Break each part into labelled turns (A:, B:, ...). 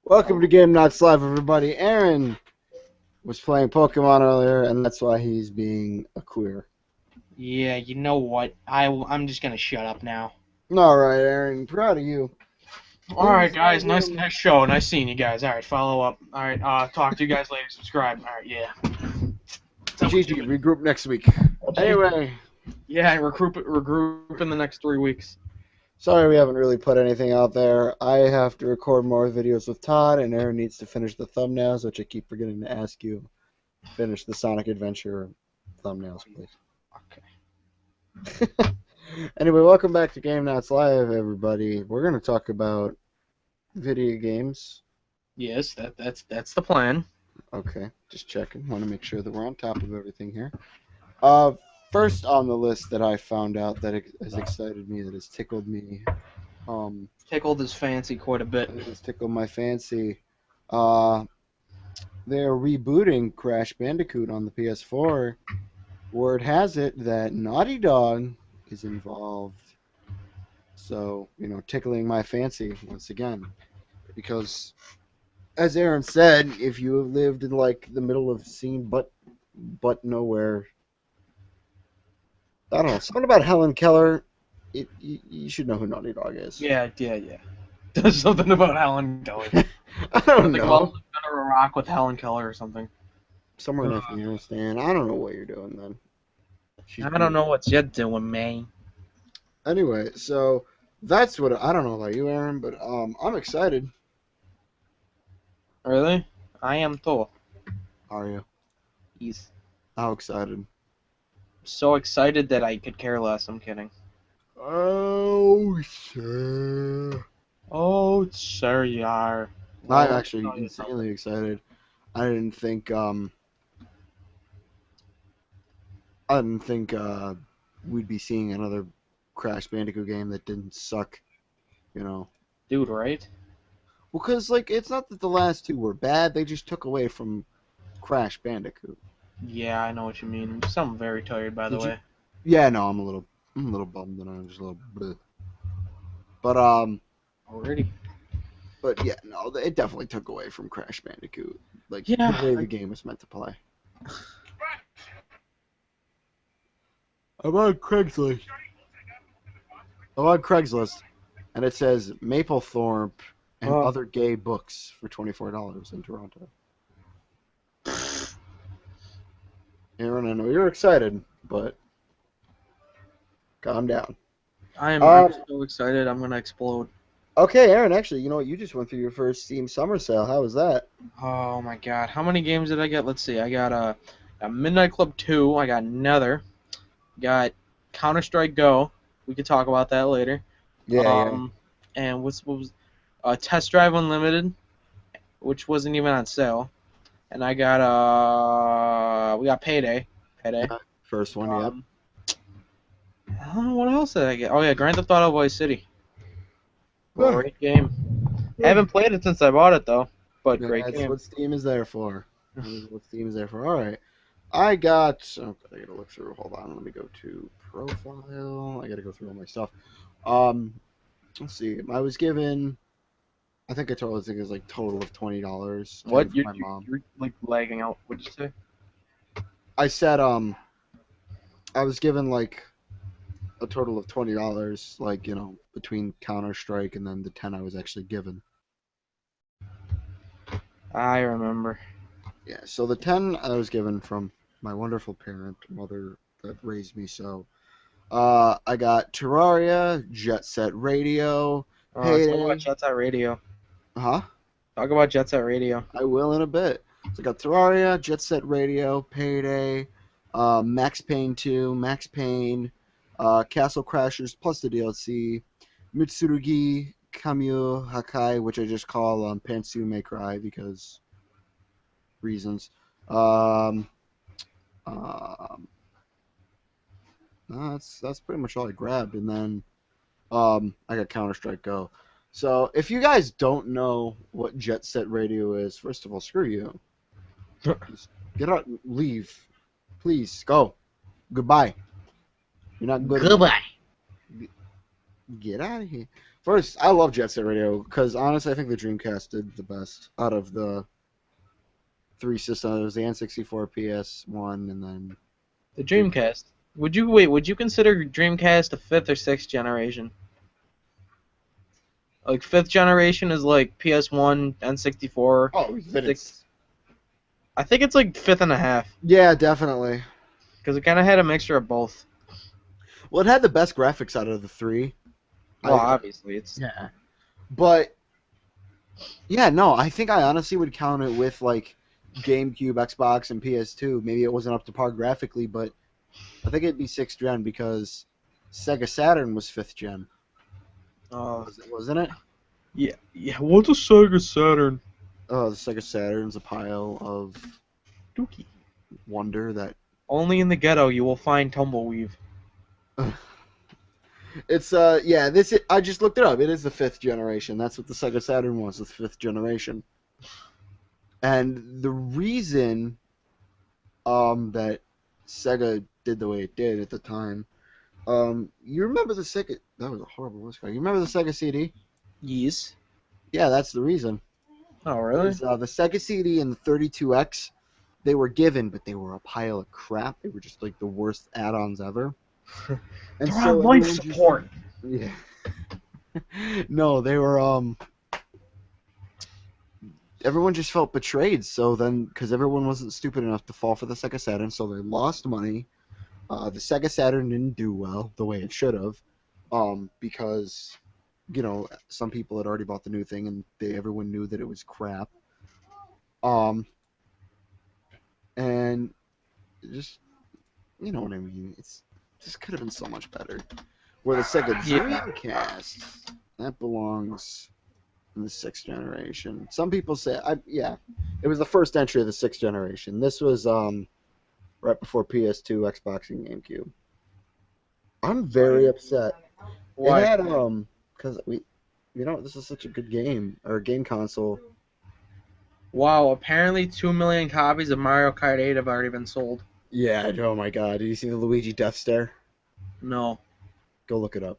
A: Welcome to Game Nuts Live, everybody. Aaron was playing Pokemon earlier, and that's why he's being a queer.
B: Yeah, you know what? I'm just gonna shut up now.
A: All right, Aaron. Proud of you.
B: All right, guys. Nice show. Nice seeing you guys. All right, follow up. All right, talk to you guys later. Subscribe. All right, yeah.
A: GG, regroup next week. Anyway.
B: Yeah, regroup in the next 3 weeks.
A: Sorry we haven't really put anything out there. I have to record more videos with Todd, and Aaron needs to finish the thumbnails, which I keep forgetting to ask you. Finish the Sonic Adventure thumbnails, please.
B: Okay.
A: Anyway, welcome back to Game Nuts Live, everybody. We're going to talk about video games.
B: Yes, that's the plan.
A: Okay, just checking. Want to make sure that we're on top of everything here. First on the list that I found out that has excited me, that has tickled me.
B: Tickled his fancy quite a bit.
A: It has tickled my fancy. They're rebooting Crash Bandicoot on the PS4. Word has it that Naughty Dog is involved. So, tickling my fancy once again. Because, as Aaron said, if you have lived in, the middle of scene but nowhere, I don't know, something about Helen Keller, you should know who Naughty Dog is.
B: Yeah. There's something about Helen Keller.
A: I don't know.
B: Well, under a rock with Helen Keller or something.
A: Somewhere in Afghanistan. I don't know what you're doing then.
B: I don't know what you're doing, man.
A: Anyway, so that's what I don't know about you, Aaron, but I'm excited.
B: Really? I am too.
A: Are you?
B: He's
A: How excited?
B: so excited that I could care less. I'm kidding.
A: Oh, sure.
B: Oh, sure you are.
A: I'm actually insanely excited. I didn't think we'd be seeing another Crash Bandicoot game that didn't suck,
B: Dude, right?
A: Well, because, it's not that the last two were bad, they just took away from Crash Bandicoot.
B: Yeah, I know what you mean. I'm very tired, by the way.
A: Yeah, no, I'm a little bummed, and I'm just a little bleh. But,
B: Already?
A: But, yeah, no, it definitely took away from Crash Bandicoot. The way the game was meant to play. I'm on Craigslist, and it says Maplethorpe and other gay books for $24 in Toronto. Aaron, I know you're excited, but calm down.
B: I'm so excited. I'm gonna explode.
A: Okay, Aaron. Actually, you know what? You just went through your first Steam Summer Sale. How was that?
B: Oh my God! How many games did I get? Let's see. I got a Midnight Club 2. I got Nether. Got Counter-Strike Go. We could talk about that later.
A: Yeah.
B: And what was Test Drive Unlimited, which wasn't even on sale. And I got we got Payday.
A: First one, yep.
B: I don't know what else did I get. Oh yeah, Grand Theft Auto Vice City. Great game. I haven't played it since I bought it though, but great game.
A: That's what Steam is there for. All right. I got. Oh, I gotta look through. Hold on. Let me go to profile. I gotta go through all my stuff. Let's see. I was given. I think it was total of $20.
B: What?
A: My mom.
B: You're lagging out. What'd you say?
A: I said I was given a total of $20, between Counter-Strike and then the 10 I was actually given.
B: I remember.
A: Yeah, so the 10 I was given from my wonderful mother that raised me, so I got Terraria, Jet Set Radio, Payday.
B: Talk about Jet Set Radio.
A: Huh?
B: Talk about Jet Set Radio.
A: I will in a bit. So I got Terraria, Jet Set Radio, Payday, Max Payne 2, Max Payne, Castle Crashers plus the DLC, Mitsurugi Kamyu Hakai, which I just call Pantsu May Cry because reasons. That's pretty much all I grabbed, and then I got Counter-Strike Go. So if you guys don't know what Jet Set Radio is, first of all, screw you. Just get out, leave, please, go, goodbye. You're not good.
B: Goodbye.
A: Get out of here. First, I love Jet Set Radio because honestly, I think the Dreamcast did the best out of the three systems. It was the N64, PS1, and then
B: The
A: Dreamcast.
B: Dreamcast. Would you consider Dreamcast the fifth or sixth generation? Like fifth generation is like PS1, N64,
A: Oh, then
B: six.
A: it's
B: I think it's like fifth and a half
A: yeah, definitely.
B: because it kind of had a mixture of both.
A: Well, it had the best graphics out of the three.
B: Well,
A: I
B: obviously it's
A: yeah, but yeah, no, I think I honestly would count it with like GameCube, Xbox, and PS2. Maybe it wasn't up to par graphically, but I think it'd be sixth gen because Sega Saturn was fifth gen,
B: uh,
A: wasn't it?
B: yeah. What's a Sega Saturn?
A: Oh, the Sega Saturn's a pile of
B: Dookie.
A: wonder that
B: Only in the ghetto you will find Tumbleweave.
A: it's yeah, I just looked it up. It is the fifth generation. That's what the Sega Saturn was, the fifth generation. And the reason that Sega did the way it did at the time, you remember the Sega, that was a horrible miscall. You remember the Sega CD?
B: Yes.
A: Yeah, that's the reason.
B: Oh really?
A: Is, the Sega CD and the 32X, they were given, but they were a pile of crap. They were just like the worst add-ons ever. And
B: They're on life
A: everyone
B: support.
A: yeah. No, they were everyone just felt betrayed. So then, because everyone wasn't stupid enough to fall for the Sega Saturn, so they lost money. The Sega Saturn didn't do well the way it should have, because some people had already bought the new thing and everyone knew that it was crap. And just you know what I mean. It's just could have been so much better. Where the Sega Dreamcast, that belongs in the sixth generation. Some people say, it was the first entry of the sixth generation. This was right before PS2, Xbox, and GameCube. I'm very upset.
B: Why?
A: It had because this is such a good game or game console.
B: Wow, apparently 2 million copies of Mario Kart 8 have already been sold.
A: Yeah. Oh my God. Did you see the Luigi Death Stare?
B: No.
A: Go look it up.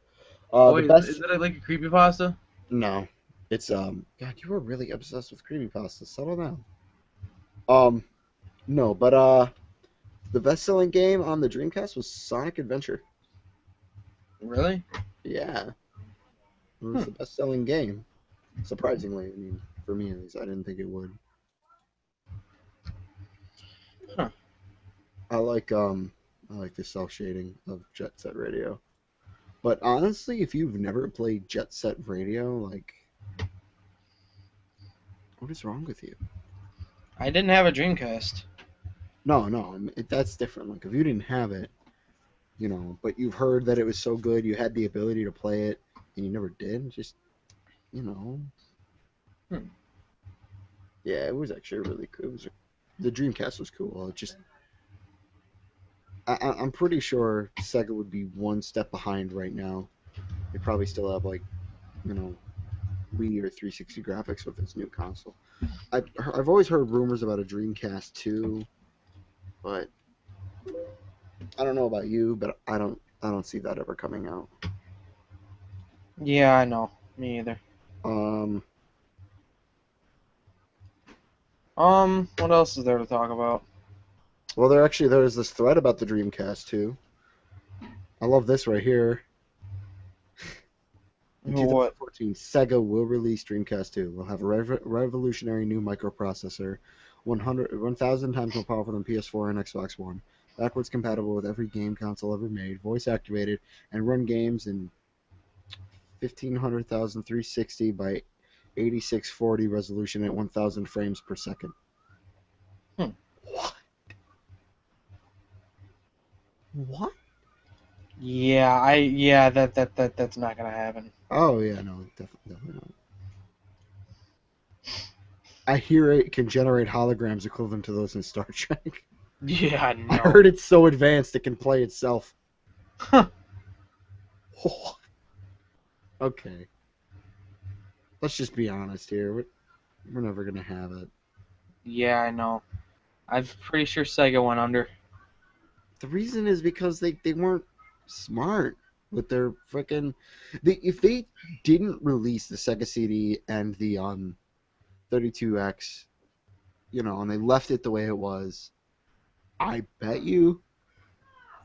B: Oh,
A: The
B: wait,
A: best.
B: is it like a creepypasta?
A: No, it's God, you were really obsessed with creepypasta. Settle down. No, but the best-selling game on the Dreamcast was Sonic Adventure.
B: Really?
A: Yeah, it was the best-selling game. Surprisingly, I mean, for me at least, I didn't think it would.
B: Huh.
A: I like the cell shading of Jet Set Radio. But honestly, if you've never played Jet Set Radio, like, what is wrong with you?
B: I didn't have a Dreamcast.
A: No, that's different. Like, if you didn't have it, but you've heard that it was so good, you had the ability to play it, and you never did, just,
B: Hmm.
A: Yeah, it was actually really cool. The Dreamcast was cool. It just, I'm pretty sure Sega would be one step behind right now. They probably still have, like, Wii or 360 graphics with its new console. I've always heard rumors about a Dreamcast 2, but I don't know about you, but I don't see that ever coming out.
B: Yeah, I know. Me either. What else is there to talk about?
A: Well, there's this thread about the Dreamcast 2. I love this right here. In
B: What?
A: 2014, Sega will release Dreamcast 2. We'll have a revolutionary new microprocessor, 1,000 times more powerful than PS4 and Xbox One, backwards compatible with every game console ever made, voice activated, and run games in 1500,000 360 by 8640 resolution at 1,000 frames per second. What? What?
B: Yeah, that's not gonna happen.
A: Oh yeah, no, definitely not. I hear it can generate holograms equivalent to those in Star Trek.
B: Yeah,
A: I
B: no.
A: heard it's so advanced it can play itself.
B: Huh.
A: Okay. Let's just be honest here. We're never gonna have it.
B: Yeah, I know. I'm pretty sure Sega went under.
A: The reason is because they weren't smart. with their freaking. If they didn't release the Sega CD and the 32X, and they left it the way it was, I bet you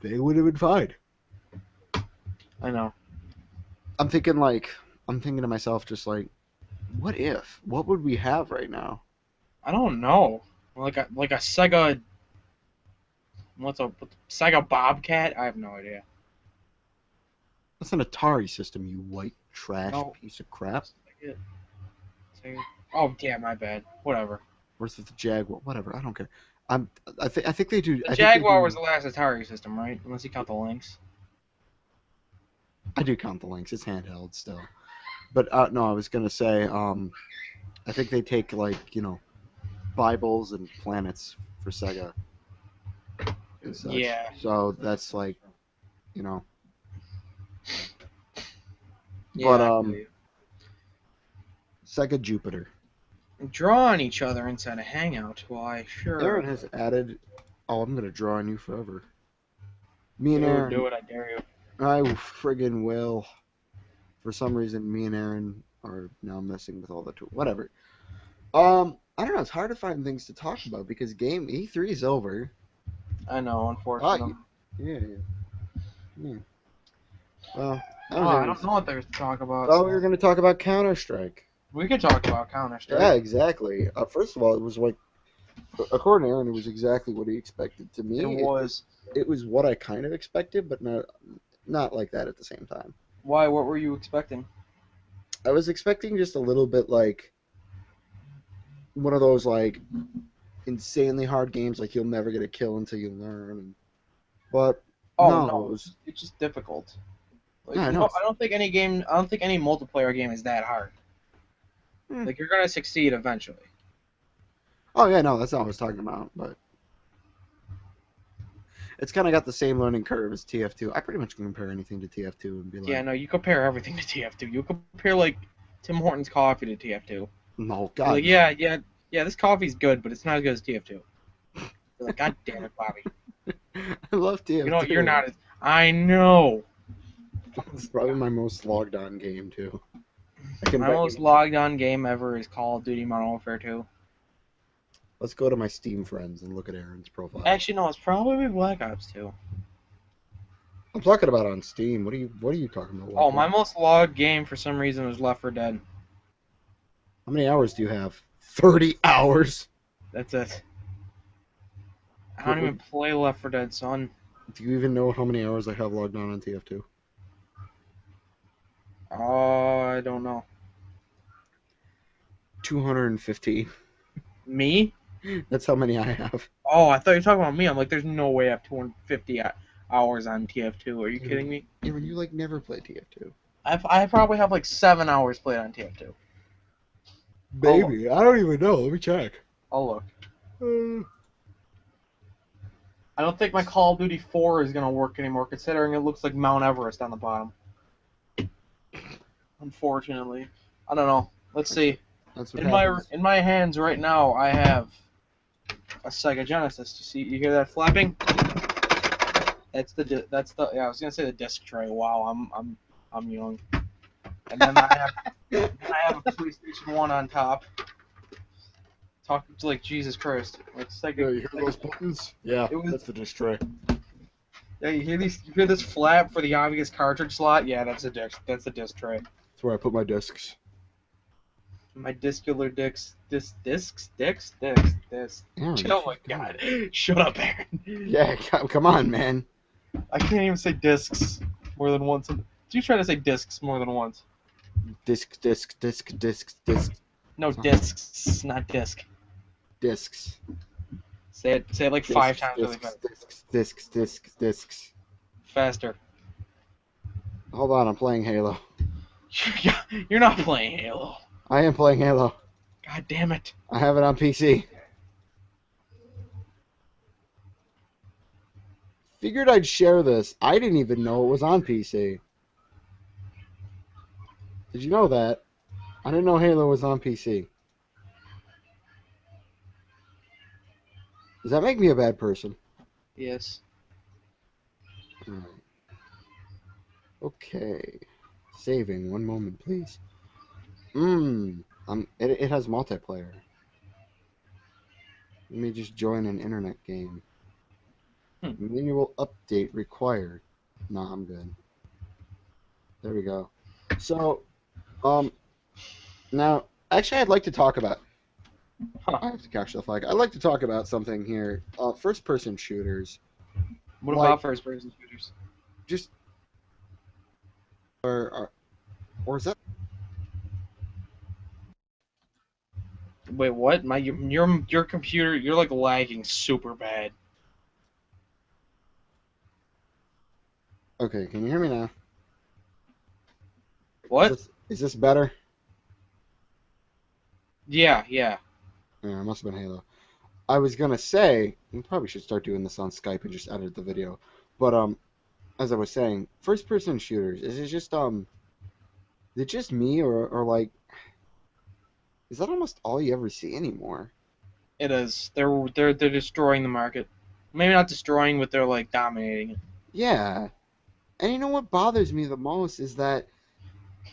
A: they would have been fine.
B: I know.
A: I'm thinking to myself, just like, what if? What would we have right now?
B: I don't know. Like a Sega. What's a Sega Bobcat? I have no idea.
A: That's an Atari system, you white trash
B: No.
A: piece of crap.
B: Oh, yeah, my bad. Whatever.
A: Versus the Jaguar, whatever. I don't care. I think they do.
B: The Jaguar was the last Atari system, right? Unless you count the Lynx.
A: I do count the Lynx. It's handheld still. But no, I was gonna say, I think they take Bibles and planets for Sega. And such.
B: Yeah.
A: So that's like,
B: Yeah,
A: But
B: I feel you.
A: Sega Jupiter.
B: Draw on each other inside a hangout. Why, sure.
A: Aaron has added. Oh, I'm gonna draw on you forever. Me and
B: Dude,
A: Aaron.
B: do it, I dare you.
A: I friggin' will. For some reason, me and Aaron are now messing with all the tools. Whatever. I don't know. It's hard to find things to talk about because game E3 is over.
B: I know, unfortunately.
A: Yeah. Well,
B: I don't know what there's to talk about.
A: Oh, we were gonna talk about Counter-Strike.
B: We could talk about Counter-Strike.
A: Yeah, exactly. First of all, it was like, according to Aaron, it was exactly what he expected. To me,
B: It was.
A: It was what I kind of expected, but not like that at the same time.
B: Why? What were you expecting?
A: I was expecting just a little bit like one of those like insanely hard games, like you'll never get a kill until you learn. But no,
B: it's just difficult. Like,
A: Yeah, I know.
B: I don't think any multiplayer game is that hard. Like, you're gonna succeed eventually.
A: Oh yeah, no, that's not what I was talking about. But it's kind of got the same learning curve as TF2. I pretty much can compare anything to TF2 and be like,
B: Yeah, no, you compare everything to TF2. You compare like Tim Hortons coffee to TF2.
A: no,
B: You're
A: God,
B: like, yeah, this coffee's good, but it's not as good as TF2. You're like, God damn it, Bobby.
A: I love TF2.
B: You know, you're not as. I know.
A: It's probably my most logged on game too.
B: My most logged on game ever is Call of Duty Modern Warfare 2.
A: Let's go to my Steam friends and look at Aaron's profile.
B: Actually, no, it's probably Black Ops 2.
A: I'm talking about on Steam. What are you talking about?
B: Oh, my most logged game for some reason was Left 4 Dead.
A: How many hours do you have? 30 hours.
B: That's it. I don't even play Left 4 Dead, son.
A: Do you even know how many hours I have logged on TF2?
B: Oh, I don't know.
A: 215.
B: Me?
A: That's how many I have.
B: Oh, I thought you were talking about me. I'm like, there's no way I have 250 hours on TF2. Are you kidding me?
A: Even you like never play TF2.
B: I probably have like 7 hours played on TF2.
A: Maybe. I don't even know. Let me check.
B: I'll look. I don't think my Call of Duty 4 is going to work anymore, considering it looks like Mount Everest on the bottom. Unfortunately. I don't know. Let's see.
A: That's what
B: In my hands right now, I have a Sega Genesis. You hear that flapping? That's the I was gonna say the disc tray. Wow, I'm young. And then I have a PlayStation 1 on top. Talking to like Jesus Christ, like Sega.
A: Yeah, you hear those buttons? Yeah, that's the disc tray.
B: Yeah, you hear this flap for the obvious cartridge slot? Yeah, that's a disc. That's a disc tray.
A: That's where I put my discs.
B: My discular discs. Oh my God! Shut up, Aaron.
A: Yeah, come on, man.
B: I can't even say discs more than once. Did you try to say discs more than once?
A: Disc.
B: No, discs, not disc.
A: Discs.
B: Say it like 5 times really fast.
A: Discs.
B: Faster.
A: Hold on, I'm playing Halo.
B: You're not playing Halo.
A: I am playing Halo.
B: God damn it.
A: I have it on PC. Figured I'd share this. I didn't even know it was on PC. Did you know that? I didn't know Halo was on PC. Does that make me a bad person?
B: Yes.
A: Alright. Okay. Saving. One moment, please. It has multiplayer. Let me just join an internet game.
B: Hmm.
A: Manual update required. Nah, I'm good. There we go. So, um, now, actually, I'd like to talk about.
B: Huh.
A: I have to catch the flag. I'd like to talk about something here. First-person shooters,
B: What
A: like
B: about first-person shooters?
A: just or is that
B: Wait, what? Your computer, you're like lagging super bad.
A: okay? Can you hear me now?
B: What?
A: Is this better?
B: Yeah, yeah.
A: Yeah, it must have been Halo. I was gonna say we probably should start doing this on Skype and just edit the video. But as I was saying, first-person shooters is it just me or like is that almost all you ever see anymore?
B: It is. They're destroying the market. Maybe not destroying, but they're like dominating it.
A: Yeah, and you know what bothers me the most is that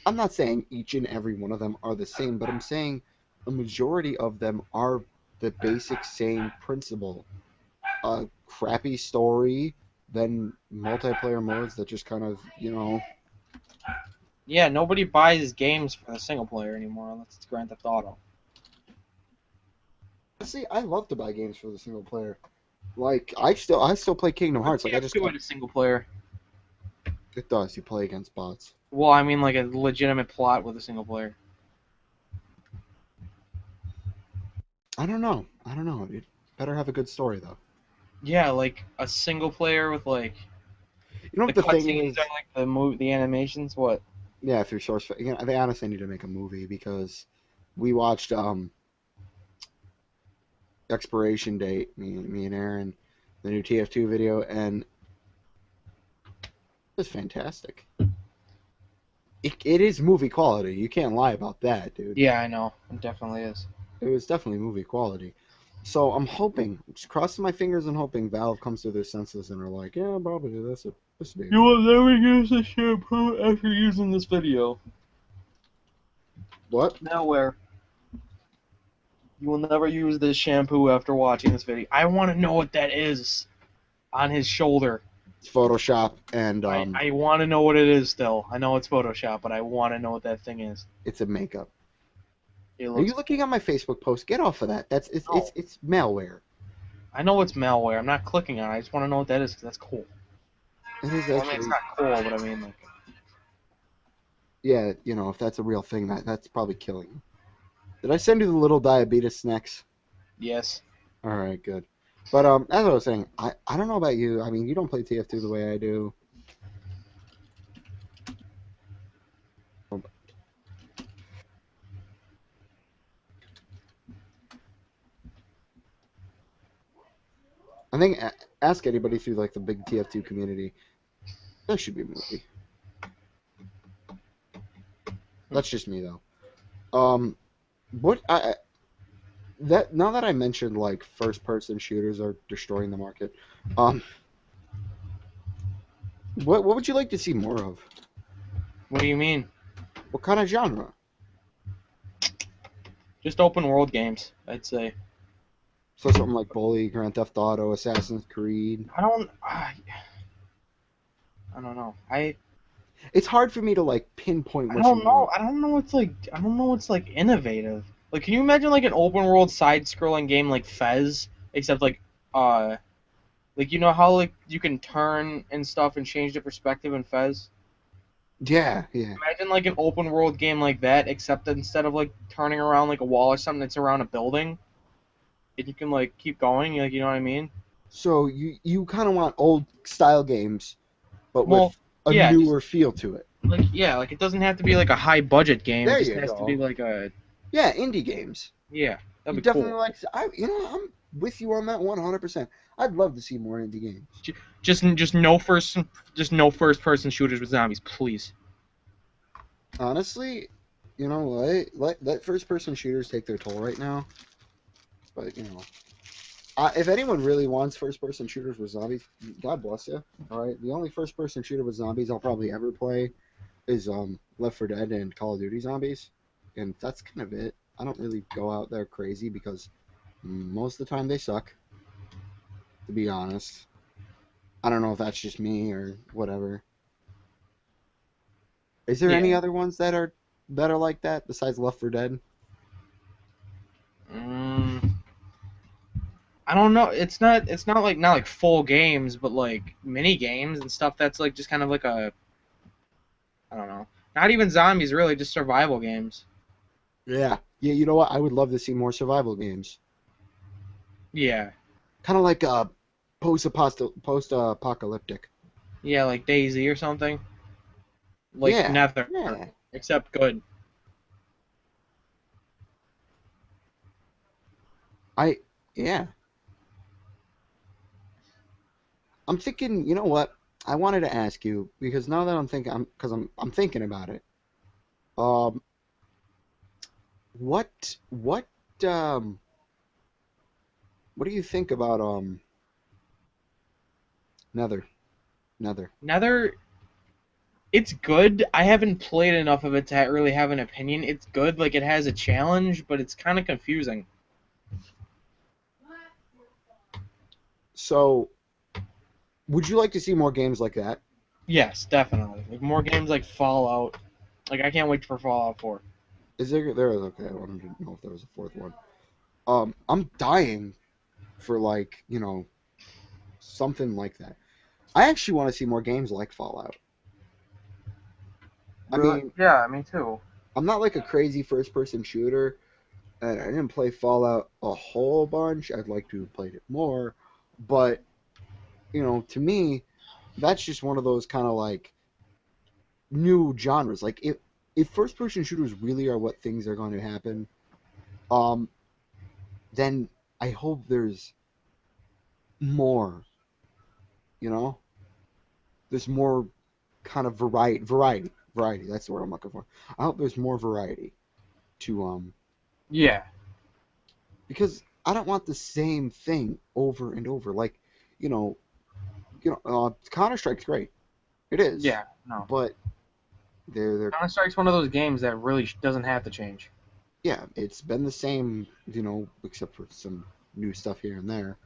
A: I'm not saying each and every one of them are the same, but I'm saying a majority of them are the basic same principle. A crappy story, then multiplayer modes that just kind of,
B: Yeah, nobody buys games for the single player anymore unless it's Grand Theft Auto.
A: see, I love to buy games for the single player. Like I still play Kingdom
B: But
A: Hearts. Like I just
B: TF2
A: got
B: had a single player.
A: it does. You play against bots.
B: Well, I mean like a legitimate plot with a single player.
A: I don't know. It better have a good story though.
B: Yeah, like a single player with like
A: You know
B: the
A: what the thing
B: cutscenes
A: is?
B: are like the animations. What?
A: Yeah, through source. They honestly need to make a movie because we watched Expiration Date. Me and Aaron, the new TF2 video, and it was fantastic. It is movie quality. You can't lie about that, dude.
B: Yeah, I know. It definitely is.
A: It was definitely movie quality. So I'm hoping, just crossing my fingers and hoping Valve comes to their senses and are like, yeah, probably this would be a
B: You
A: good.
B: will never use the shampoo after using this video.
A: What?
B: Nowhere. You will never use this shampoo after watching this video. I want to know what that is on his shoulder.
A: It's Photoshop and
B: I want to know what it is still. I know it's Photoshop, but I want to know what that thing is.
A: it's a makeup.
B: It
A: Are you
B: looks.
A: looking at my Facebook post? Get off of that. That's
B: No.
A: it's malware.
B: I know it's malware. I'm not clicking on it. I just want to know what that is because that's cool.
A: It is
B: Well, I mean, it's
A: actually,
B: not cool, but I mean, like,
A: yeah. If that's a real thing, that's probably killing you. Did I send you the little diabetes snacks?
B: yes.
A: All right, good. But as I was saying, I don't know about you. I mean, you don't play TF2 the way I do. I think ask anybody through like the big TF2 community. That should be a movie. That's just me though. What I that now that I mentioned like first person shooters are destroying the market. Um, what would you like to see more of?
B: What do you mean?
A: What kind of genre?
B: Just open world games, I'd say.
A: So something like Bully, Grand Theft Auto, Assassin's Creed.
B: I don't know.
A: It's hard for me to like pinpoint
B: I
A: what you
B: don't know.
A: want.
B: I don't know what's like. I don't know what's like innovative. Like, can you imagine like an open world side-scrolling game like Fez, except like you know how like you can turn and stuff and change the perspective in Fez?
A: Yeah, yeah.
B: Imagine like an open world game like that, except that instead of like turning around like a wall or something, it's around a building, and you can like keep going. Like, you know what I mean?
A: So you kind of want old style games, but
B: Well,
A: with a
B: yeah, just
A: newer feel to it.
B: like it doesn't have to be like a high budget game. It
A: There
B: just
A: you
B: has to be
A: go.
B: like a
A: Yeah, indie games.
B: yeah.
A: You
B: That'd be
A: definitely
B: cool.
A: like. I'm with you on that 100%. I'd love to see more indie games.
B: Just no first person shooters with zombies, please.
A: Honestly, you know what? Let first person shooters take their toll right now. But If anyone really wants first-person shooters with zombies, God bless you. All right, the only first-person shooter with zombies I'll probably ever play is Left 4 Dead and Call of Duty Zombies, and that's kind of it. I don't really go out there crazy because most of the time they suck, to be honest. I don't know if that's just me or whatever. Is there any
B: Yeah.
A: other ones that are like that besides Left 4 Dead?
B: Mm, I don't know. It's not like not like full games, but like mini games and stuff that's like just kind of like a I don't know. Not even zombies really, just survival games.
A: Yeah. Yeah, you know what? I would love to see more survival games.
B: Yeah.
A: Kind of like post-apocalyptic.
B: Yeah, like Daisy or something. Like
A: Yeah.
B: Nether,
A: Yeah.
B: except good.
A: I yeah. I'm thinking, you know what? I wanted to ask you because now that I'm thinking about it. Um, what um what do you think about Nether? Nether.
B: Nether, it's good. I haven't played enough of it to really have an opinion. It's good, like it has a challenge, but it's kind of confusing.
A: So, would you like to see more games like that?
B: Yes, definitely. Like more games like Fallout. Like I can't wait for Fallout 4.
A: Is there okay, I wanted to know if there was a fourth one. I'm dying for like, something like that. I actually want to see more games like Fallout. I
B: Really?
A: mean,
B: Yeah, me too.
A: I'm not like a crazy first person shooter, and I didn't play Fallout a whole bunch. I'd like to have played it more, but to me, that's just one of those kind of like new genres. Like if first person shooters really are what things are going to happen, um, then I hope there's more. You know, there's more kind of variety. That's the word I'm looking for. I hope there's more variety to
B: Yeah.
A: because I don't want the same thing over and over. Like, you know, Counter Strike's great. It is,
B: Yeah. No.
A: but they're
B: Counter Strike's one of those games that really doesn't have to change.
A: yeah, it's been the same, except for some new stuff here and there.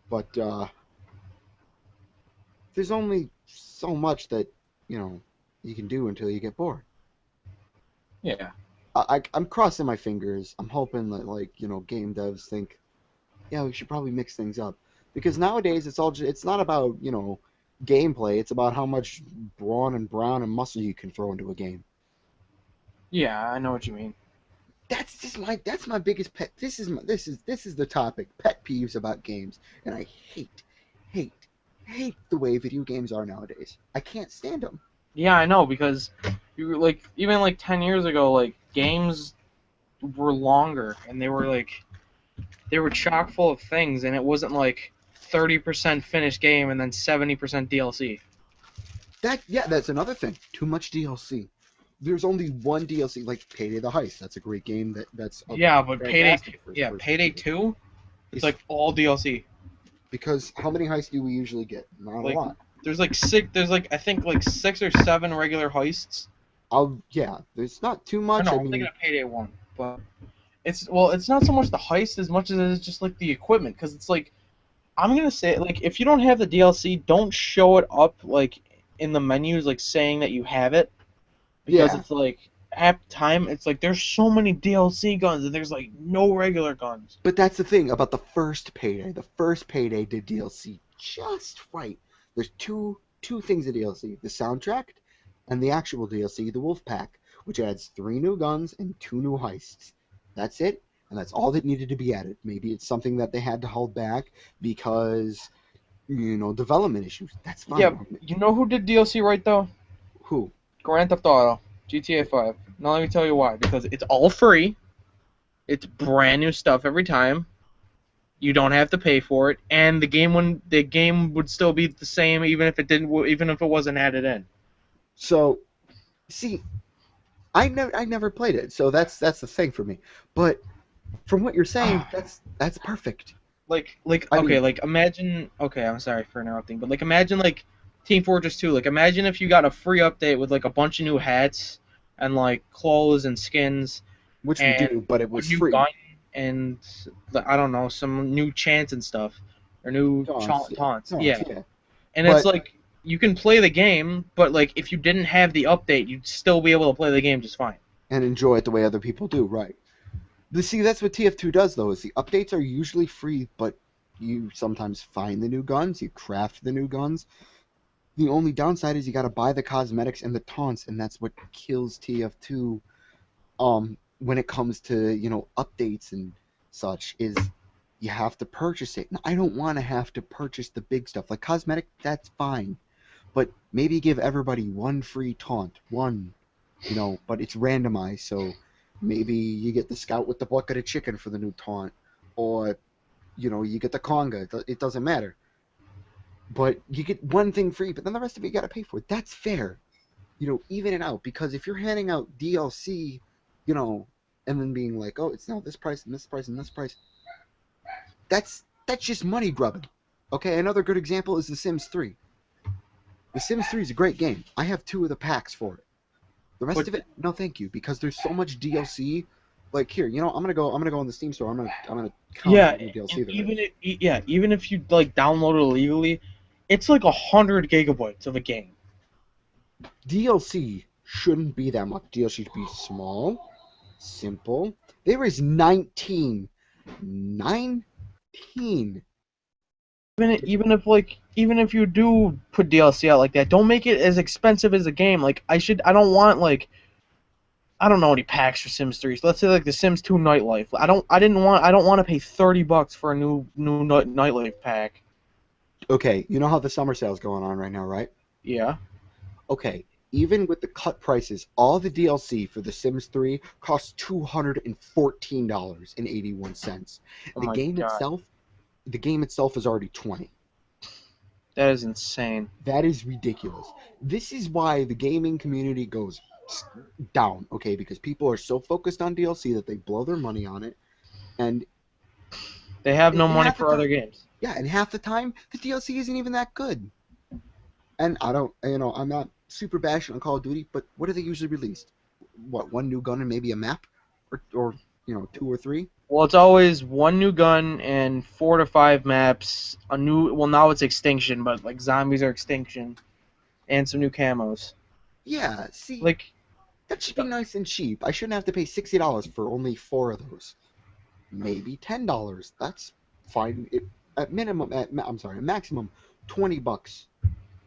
A: But there's only so much that you can do until you get bored.
B: Yeah.
A: I'm crossing my fingers. I'm hoping that game devs think, yeah, we should probably mix things up because nowadays it's not about gameplay. It's about how much brawn and brown and muscle you can throw into a game.
B: Yeah, I know what you mean.
A: That's my biggest pet. This is the topic, pet peeves about games, and I hate hate the way video games are nowadays. I can't stand them.
B: Yeah, I know because you like even like 10 years ago like games were longer and they were chock full of things and it wasn't like 30% finished game and then 70% DLC.
A: That's another thing. Too much DLC. There's only one DLC, like Payday the Heist. That's a great game. That's a
B: Yeah, but
A: fantastic first person
B: Payday
A: shooter.
B: 2, it's
A: It's
B: like all DLC.
A: because how many heists do we usually get? Not a
B: Like
A: lot.
B: there's like I think like 6 or 7 regular heists.
A: Yeah, there's not too
B: Or
A: much.
B: no,
A: I
B: I'm thinking
A: mean,
B: of Payday 1, but it's not so much the heist as much as it's just like the equipment cuz it's like I'm gonna say like if you don't have the DLC, don't show it up like in the menus like saying that you have it because
A: yeah,
B: it's like at time it's like there's so many DLC guns and there's like no regular guns.
A: but that's the thing about the first Payday. The first Payday did DLC just right. There's two things of DLC: the soundtrack and the actual DLC, the Wolf Pack, which adds 3 new guns and 2 new heists. That's it, and that's all that needed to be added. Maybe it's something that they had to hold back because development issues. That's
B: Yeah,
A: fine.
B: you know who did DLC right though?
A: Who?
B: Grand Theft Auto, GTA 5. Now let me tell you why. Because it's all free. It's brand new stuff every time. You don't have to pay for it, and the game would still be the same even if it wasn't added in.
A: So, see, I never played it, so that's the thing for me. But from what you're saying, that's perfect. I
B: okay,
A: mean,
B: like imagine. Okay, I'm sorry for interrupting, but like imagine like Team Fortress 2. Like imagine if you got a free update with like a bunch of new hats and like clothes and skins
A: which we
B: and
A: do, but it
B: a
A: was
B: new
A: free.
B: gun and I don't know, some new chants and stuff or new
A: Taunts, yeah,
B: taunts.
A: taunts,
B: Yeah,
A: yeah.
B: and it's
A: But
B: like you can play the game, but like if you didn't have the update, you'd still be able to play the game just fine.
A: and enjoy it the way other people do, right? See, that's what TF2 does, though, is the updates are usually free, but you sometimes find the new guns, you craft the new guns. The only downside is you got to buy the cosmetics and the taunts, and that's what kills TF2 when it comes to, updates and such, is you have to purchase it. Now, I don't want to have to purchase the big stuff. Like cosmetic, that's fine. But maybe give everybody one free taunt, one, but it's randomized, so maybe you get the scout with the bucket of chicken for the new taunt, or you get the conga. It doesn't matter, but you get one thing free, but then the rest of it you got to pay for. That's fair, even it out, because if you're handing out DLC, you know, and then being like, oh, it's now this price and this price and this price, that's just money grubbing. Okay, another good example is The Sims 3. The Sims 3 is a great game. I have 2 of the packs for it. The rest
B: But
A: of it, no, thank you, because there's so much DLC. Like here, I'm gonna go on the Steam store. I'm gonna count
B: yeah,
A: all the
B: and
A: DLC there is.
B: even if yeah, even if you like download it illegally, it's like 100 gigabytes of a game.
A: DLC shouldn't be that much. DLC should be small, simple. There is 19, 19.
B: Even if you do put DLC out like that, don't make it as expensive as a game. Like I don't want like I don't know any packs for Sims 3. So let's say like the Sims 2 Nightlife. I don't want to pay $30 for a new Nightlife pack.
A: Okay, you know how the summer sale's going on right now, right?
B: Yeah.
A: Okay, even with the cut prices, all the DLC for The Sims 3 costs $214.81.
B: Oh
A: The
B: my
A: game
B: god,
A: itself, the game itself is already 20.
B: that is insane.
A: That is ridiculous. This is why the gaming community goes down, okay? Because people are so focused on DLC that they blow their money on it, and
B: They have no
A: and
B: money
A: half the
B: for
A: time,
B: other games.
A: yeah, and half the time the DLC isn't even that good. And I don't, I'm not super bashed on Call of Duty, but what do they usually release? What, one new gun and maybe a map, or 2 or 3?
B: Well, it's always one new gun and 4 to 5 maps. A new well now it's Extinction, but like zombies are Extinction and some new camos.
A: Yeah, see,
B: Like
A: that should be nice and cheap. I shouldn't have to pay $60 for only 4 of those. Maybe $10. That's fine. At minimum, I'm sorry, at maximum, $20.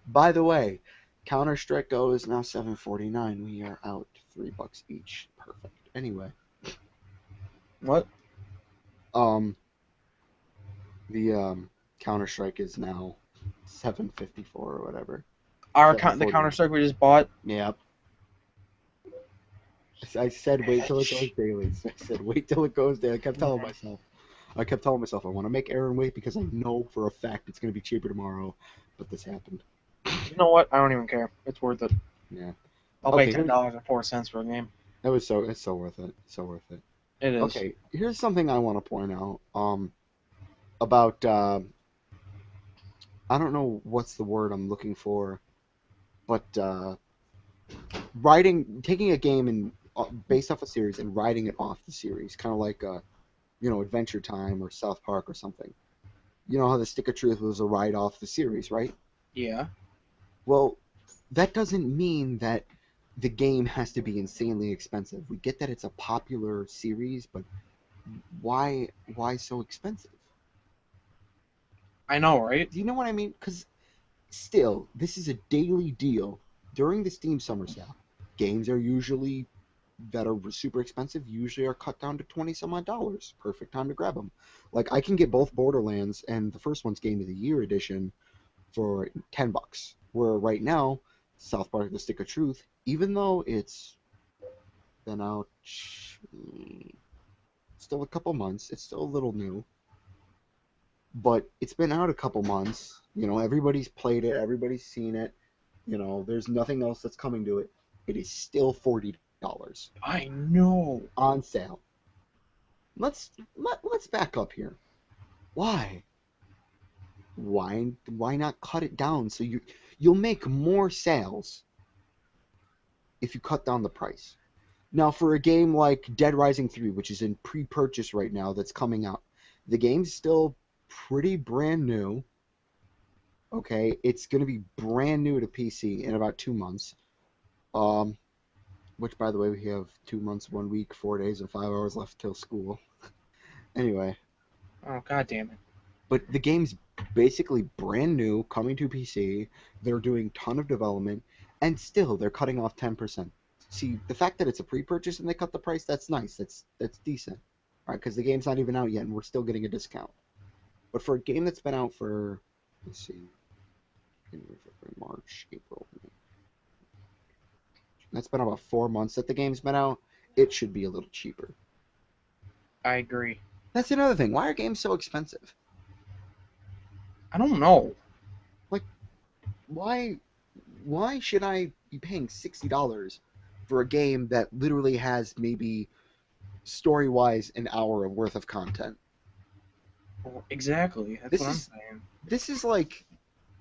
A: By the way, Counter Strike Go is now $7.49. We are out $3 each. Perfect. Anyway,
B: what?
A: um, the Counter Strike is now 7.54 or whatever.
B: The
A: 7.49.
B: Counter Strike we just bought.
A: Yep. I said wait till it goes daily. I said wait till it goes daily. I kept telling myself. I want to make Aaron wait because I know for a fact it's going to be cheaper tomorrow. But this happened.
B: You know what? I don't even care. It's worth it.
A: Yeah.
B: I'll pay
A: Okay.
B: $10.04 for a game.
A: It's so worth it. So worth it.
B: It is.
A: Okay. Here's something I want to point out. About I don't know what's the word I'm looking for, but taking a game and based off a series and writing it off the series, kind of like Adventure Time or South Park or something. You know how the Stick of Truth was a write off the series, right?
B: Yeah.
A: Well, that doesn't mean that the game has to be insanely expensive. We get that it's a popular series, but why so expensive?
B: I know, right?
A: Do you know what I mean? Because still, this is a daily deal during the Steam Summer Sale. Games are usually that are super expensive usually are cut down to 20 some odd dollars. Perfect time to grab them. Like I can get both Borderlands and the first one's Game of the Year edition for $10. Where right now, South Park: The Stick of Truth, even though it's been out still a couple months, it's still a little new, but it's been out a couple months. Everybody's played it, everybody's seen it. There's nothing else that's coming to it. It is still $40
B: I know.
A: on sale. Let's back up here. Why? Why not cut it down so you'll make more sales if you cut down the price. Now, for a game like Dead Rising 3, which is in pre-purchase right now, that's coming out, the game's still pretty brand new. Okay, it's going to be brand new to PC in about 2 months. Um, which, by the way, we have 2 months, 1 week, 4 days, and 5 hours left till school. Anyway,
B: Oh, god damn it.
A: but the game's basically brand new, coming to PC. They're doing ton of development, and still they're cutting off 10%. See, the fact that it's a pre-purchase and they cut the price, that's nice. That's decent, right? Because the game's not even out yet, and we're still getting a discount. But for a game that's been out for, let's see, January, February, March, April, May. That's been about 4 months that the game's been out. It should be a little cheaper.
B: I agree.
A: That's another thing. Why are games so expensive?
B: I don't know.
A: Why should I be paying $60 for a game that literally has maybe story-wise an hour of worth of content?
B: Exactly. That's
A: This
B: what I'm
A: is
B: saying.
A: this is like,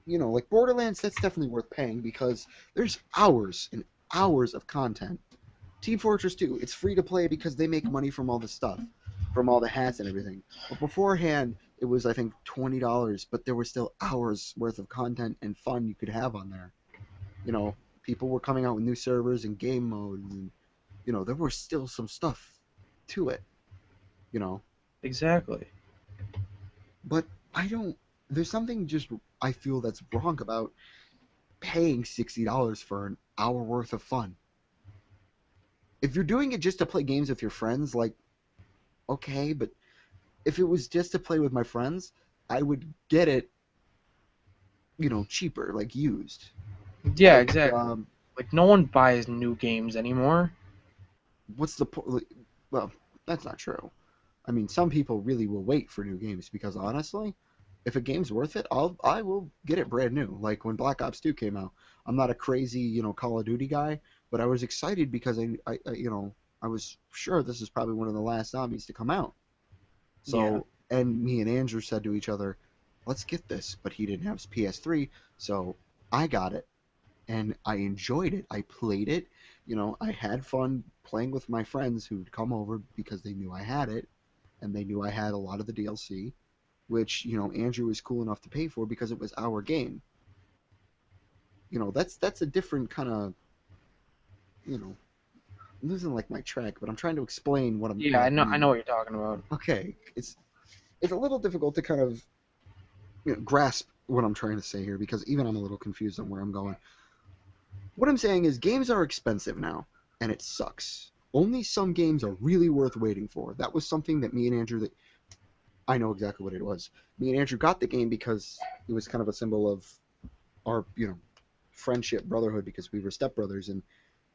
A: like Borderlands. That's definitely worth paying because there's hours and hours of content. Team Fortress 2, it's free to play because they make money from all the stuff, from all the hats and everything. But beforehand, it was I think $20, but there were still hours worth of content and fun you could have on there. People were coming out with new servers and game modes, and there was still some stuff to it. You know,
B: Exactly.
A: but I don't. There's something just I feel that's wrong about paying $60 for an hour worth of fun. If you're doing it just to play games with your friends, like, okay, but if it was just to play with my friends, I would get it, cheaper, like used.
B: Yeah,
A: Like,
B: exactly. Like, no one buys new games anymore.
A: what's the point? Well, that's not true. I mean, some people really will wait for new games because honestly, if a game's worth it, I will get it brand new. Like when Black Ops 2 came out, I'm not a crazy, Call of Duty guy, but I was excited because I was sure this is probably one of the last zombies to come out.
B: Yeah.
A: So, and me and Andrew said to each other, let's get this, but he didn't have his PS3, so I got it and I enjoyed it. I played it. I had fun playing with my friends who'd come over because they knew I had it and they knew I had a lot of the DLC, which, Andrew was cool enough to pay for because it was our game. That's a different kind of, you know, I'm losing like my track, but I'm trying to explain
B: Yeah,
A: what
B: I
A: I
B: know. I know
A: mean.
B: what you're talking about.
A: Okay, it's a little difficult to kind of grasp what I'm trying to say here because even I'm a little confused on where I'm going. What I'm saying is games are expensive now, and it sucks. Only some games are really worth waiting for. That was something that me and Andrew, that I know exactly what it was. Me and Andrew got the game because it was kind of a symbol of our, friendship, brotherhood, because we were stepbrothers, and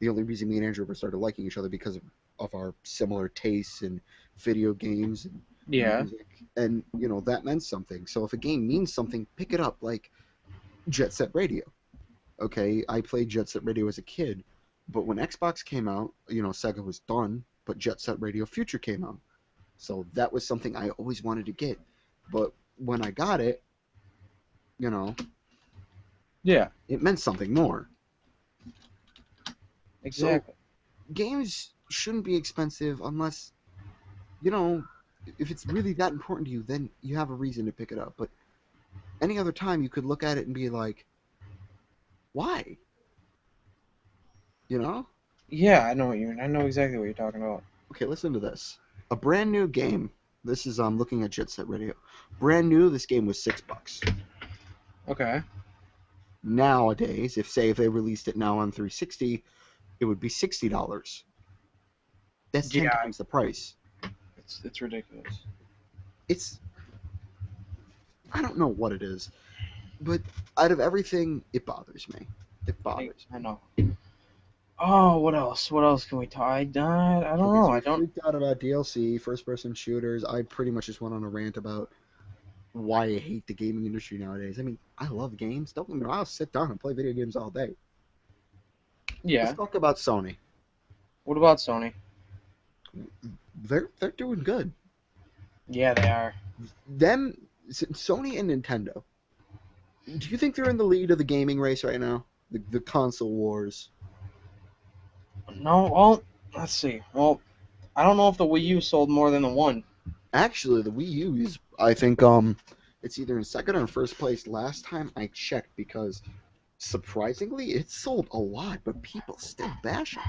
A: the only reason me and Andrew ever started liking each other because of our similar tastes in video games and
B: Yeah.
A: music, and that meant something. So if a game means something, pick it up. Like Jet Set Radio. Okay, I played Jet Set Radio as a kid, but when Xbox came out, Sega was done, but Jet Set Radio Future came out. So that was something I always wanted to get. But when I got it, you know,
B: Yeah.
A: it meant something more. So
B: Exactly.
A: games shouldn't be expensive unless, you know, if it's really that important to you, then you have a reason to pick it up. But any other time, you could look at it and be like, why? You know?
B: Yeah, I know what you. I know exactly what you're talking about.
A: Okay, listen to this. A brand new game. This is looking at Jet Set Radio. Brand new. This game was $6.
B: Okay.
A: Nowadays, if they released it now on 360, it would be $60. That's 10
B: Yeah,
A: times the price.
B: it's ridiculous.
A: It's I don't know what it is, but out of everything, it bothers me. It bothers
B: I
A: me.
B: know. Oh, what else? What else can we talk? I don't
A: Okay,
B: know.
A: so
B: I
A: we
B: don't.
A: freaked out about DLC, first-person shooters. I pretty much just went on a rant about why I hate the gaming industry nowadays. I mean, I love games. Don't get me wrong, I'll sit down and play video games all day. Let's
B: Yeah.
A: talk about Sony.
B: What about Sony?
A: They're doing good.
B: Yeah, they are.
A: them, Sony and Nintendo. Do you think they're in the lead of the gaming race right now? The console wars.
B: No, well, let's see. Well, I don't know if the Wii U sold more than the one.
A: Actually, the Wii U is, I think, it's either in second or first place last time I checked because surprisingly, it sold a lot, but people still bash on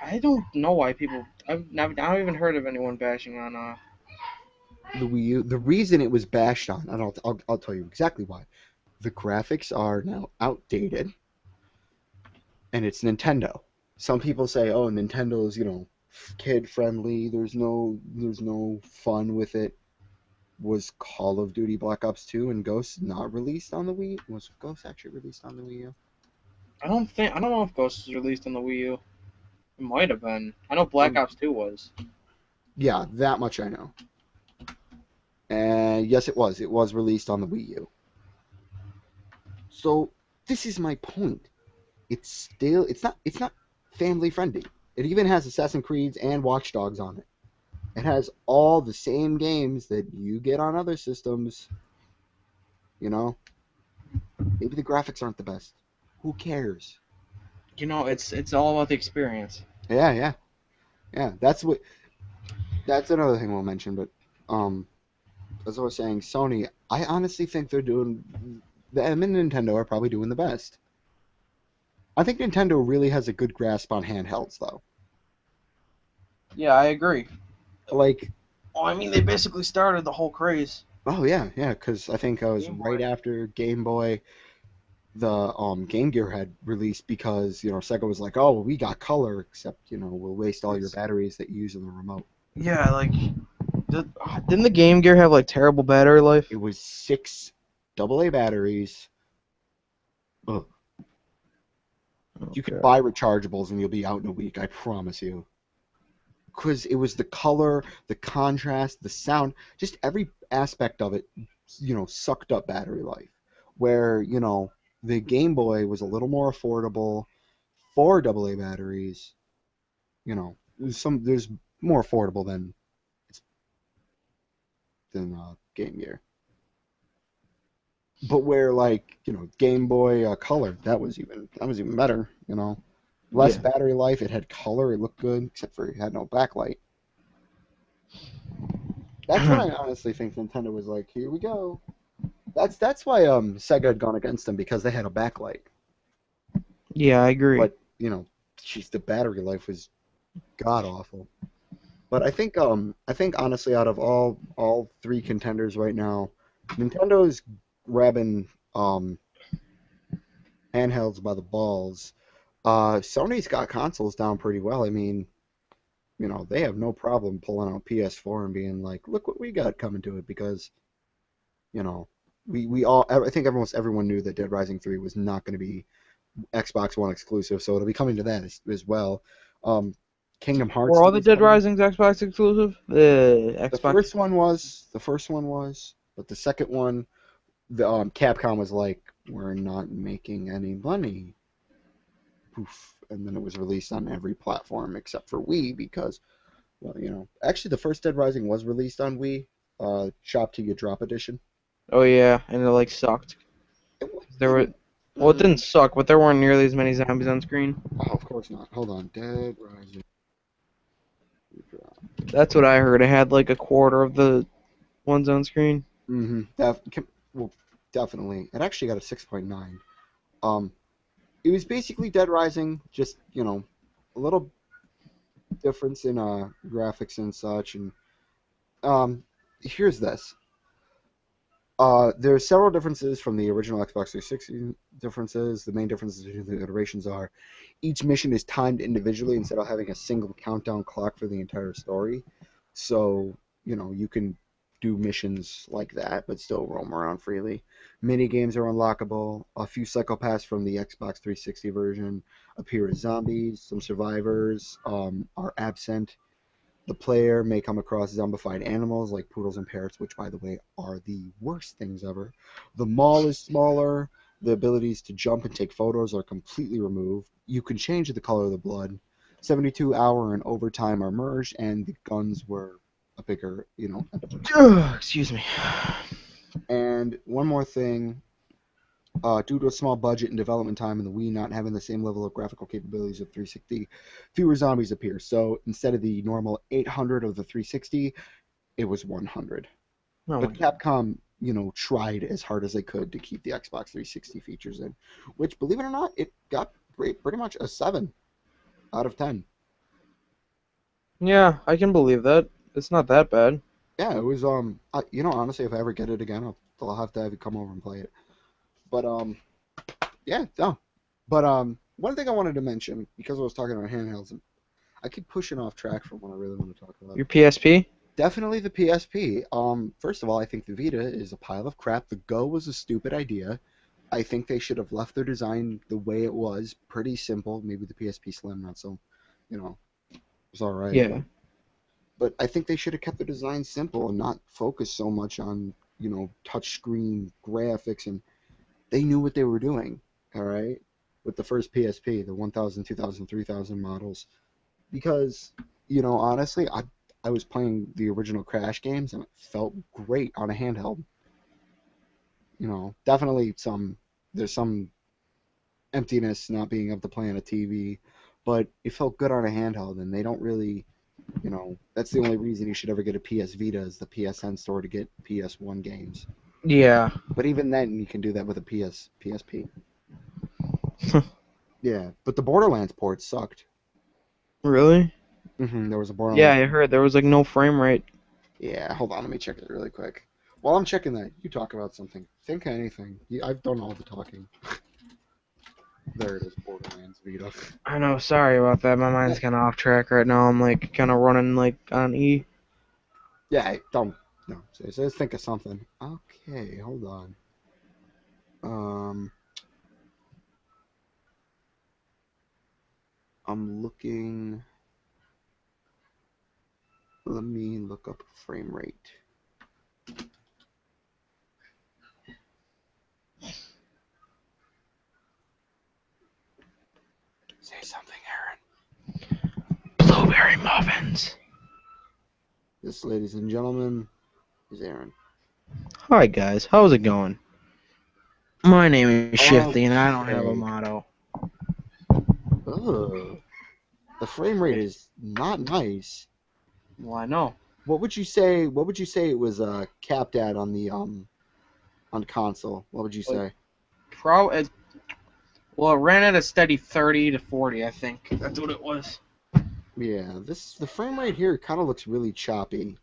B: I don't know why people. I haven't even heard of anyone bashing on.
A: the Wii U. The reason it was bashed on, and I'll tell you exactly why. The graphics are now outdated, and it's Nintendo. Some people say, "Oh, Nintendo's, kid friendly. There's no fun with it." Was Call of Duty Black Ops 2 and Ghost not released on the Wii? Was Ghost actually released on the Wii U?
B: I don't know if Ghost was released on the Wii U. It might have been. I know Black
A: Um,
B: Ops 2 was.
A: yeah, that much I know. And yes, it was. It was released on the Wii U. So this is my point. It's not family friendly. It even has Assassin's Creed and Watch Dogs on it. It has all the same games that you get on other systems. You know, maybe the graphics aren't the best. Who cares?
B: It's all about the experience.
A: Yeah, yeah, yeah. That's another thing we'll mention. But as I was saying, Sony, I honestly think they're doing. Them and Nintendo are probably doing the best. I think Nintendo really has a good grasp on handhelds, though.
B: Yeah, I agree.
A: Like,
B: Oh, I mean, they basically started the whole craze.
A: oh yeah, yeah, because I think I was
B: Game
A: right
B: Boy.
A: after Game Boy, the Game Gear had released because Sega was like, oh, we got color, except we'll waste all your batteries that you use in the remote.
B: Yeah, like, didn't the Game Gear have like terrible battery life?
A: It was 6 AA batteries. Ugh. You could
B: Okay.
A: buy rechargeables and you'll be out in a week, I promise you. Because it was the color, the contrast, the sound, just every aspect of it, sucked up battery life. Where, the Game Boy was a little more affordable, 4 AA batteries, there's more affordable than Game Gear. But where like, Game Boy Color, that was even better, Less
B: Yeah.
A: battery life, it had color, it looked good, except for it had no backlight. That's when I honestly think Nintendo was like, here we go. That's why Sega had gone against them because they had a backlight.
B: Yeah, I agree.
A: But geez, the battery life was god awful. But I think honestly, out of all three contenders right now, Nintendo's grabbing handhelds by the balls. Sony's got consoles down pretty well. I mean, they have no problem pulling out PS4 and being like, look what we got coming to it because you know, we all I think almost everyone knew that Dead Rising 3 was not going to be Xbox One exclusive, so it'll be coming to that as well. Um, Kingdom Hearts
B: Were all
A: 3
B: the
A: is
B: Dead
A: coming.
B: Risings Xbox exclusive? The Xbox.
A: The first one was, but the second one, the Capcom was like, we're not making any money. Poof, and then it was released on every platform except for Wii because, well, actually the first Dead Rising was released on Wii, Shop to Your Drop edition.
B: Oh yeah, and it like sucked.
A: It was,
B: There were Well, it didn't suck, but there weren't nearly as many zombies on screen.
A: oh, of course not. Hold on, Dead Rising.
B: That's what I heard. It had like a quarter of the ones on screen.
A: Mm-hmm. Well, definitely. It actually got a 6.9. Um, it was basically Dead Rising, just a little difference in graphics and such. And here's this. There are several differences from the original Xbox 360 differences. The main differences between the iterations are each mission is timed individually instead of having a single countdown clock for the entire story. So, you can do missions like that, but still roam around freely. Mini games are unlockable. A few psychopaths from the Xbox 360 version appear as zombies. Some survivors are absent. The player may come across zombified animals like poodles and parrots, which, by the way, are the worst things ever. The mall is smaller. The abilities to jump and take photos are completely removed. You can change the color of the blood. 72-hour and overtime are merged, and the guns were bigger,
B: Excuse me.
A: And one more thing, due to a small budget and development time and the Wii not having the same level of graphical capabilities of 360, fewer zombies appear. So instead of the normal 800 of the 360, it was 100.
B: Oh
A: But
B: my God.
A: Capcom, tried as hard as they could to keep the Xbox 360 features in, which, believe it or not, it got pretty much a 7 out of 10.
B: Yeah, I can believe that. It's not that bad.
A: Yeah, it was honestly, if I ever get it again, I'll have to have you come over and play it. But yeah, no. But one thing I wanted to mention, because I was talking about handhelds, and I keep pushing off track from what I really want to talk about.
B: Your PSP?
A: Definitely the PSP. First of all, I think the Vita is a pile of crap. The Go was a stupid idea. I think they should have left their design the way it was, pretty simple. Maybe the PSP Slim, not so, it was all right.
B: Yeah.
A: But I think they should have kept the design simple and not focus so much on, touchscreen graphics. And they knew what they were doing, all right, with the first PSP, the 1000, 2000, 3000 models. Because, honestly, I was playing the original Crash games and it felt great on a handheld. Definitely there's some emptiness not being able to play on a TV, but it felt good on a handheld, and they don't really, that's the only reason you should ever get a PS Vita is the PSN store to get PS1 games.
B: Yeah.
A: But even then, you can do that with a PSP. Yeah, but the Borderlands ports sucked.
B: Really?
A: There was a
B: Yeah,
A: Borderlands.
B: I heard there was like no frame rate.
A: Yeah, hold on, let me check it really quick. While I'm checking that, you talk about something. Think of anything. I've done all the talking. There it is, Borderlands Vita.
B: I know, sorry about that. My mind's kind of off track right now. I'm like kind of running like on E.
A: Yeah, don't. No, just think of something. Okay, hold on. Um, I'm looking. Let me look up frame rate. Say something, Aaron.
B: Blueberry muffins.
A: This, ladies and gentlemen, is Aaron.
B: Hi guys, how's it going? My name is Shifty and I don't have a
A: Okay.
B: motto.
A: Ugh. The frame rate is not nice.
B: Well, I know.
A: What would you say? What would you say it was capped at on the on console? What would you say?
B: Well, it ran at a steady 30 to 40, I think. That's what it was.
A: Yeah, the frame rate here kind of looks really choppy.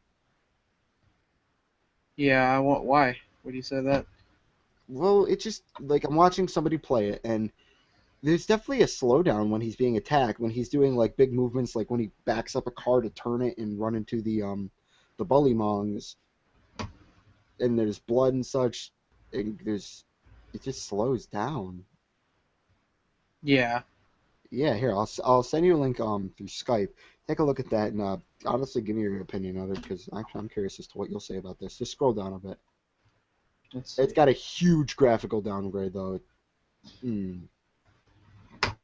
B: Yeah, why? Would you say that?
A: Well, it just like I'm watching somebody play it, and there's definitely a slowdown when he's being attacked, when he's doing like big movements, like when he backs up a car to turn it and run into the bullymongs, and there's blood and such, and it just slows down.
B: Yeah.
A: Yeah, here I'll send you a link through Skype. Take a look at that and honestly give me your opinion of it because actually I'm curious as to what you'll say about this. Just scroll down a bit.
B: Let's see.
A: It's got a huge graphical downgrade though.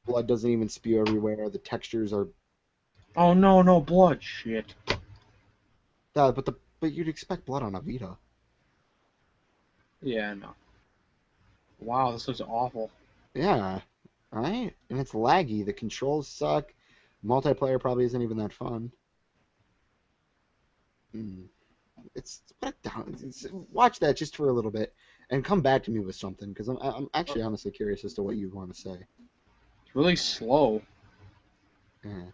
A: Blood doesn't even spew everywhere. The textures are
B: Oh no, blood shit.
A: but you'd expect blood on a Vita.
B: Yeah, no. Wow, this looks awful.
A: Yeah, right? And it's laggy. The controls suck. Multiplayer probably isn't even that fun. It's put it down. Watch that just for a little bit, and come back to me with something because I'm actually honestly curious as to what you want to say.
B: It's really slow.
A: Yeah.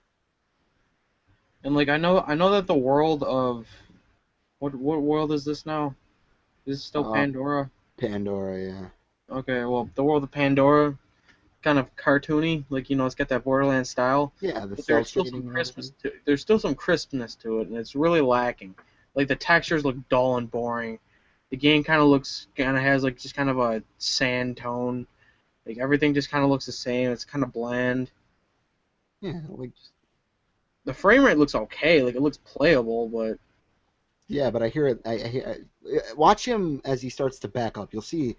B: And like I know that the world of what world is this now? Is it still Pandora?
A: Pandora, yeah.
B: Okay, well the world of Pandora kind of cartoony, like it's got that Borderlands style.
A: Yeah, the
B: But
A: cell
B: there's still
A: shading
B: some
A: and
B: crispness
A: everything.
B: there's still some crispness to it, and it's really lacking. Like the textures look dull and boring. The game kind of has like just kind of a sand tone. Like everything just kind of looks the same. It's kind of bland.
A: Yeah, like
B: The frame rate looks okay. Like it looks playable, but
A: yeah, but I hear it. Watch him as he starts to back up. You'll see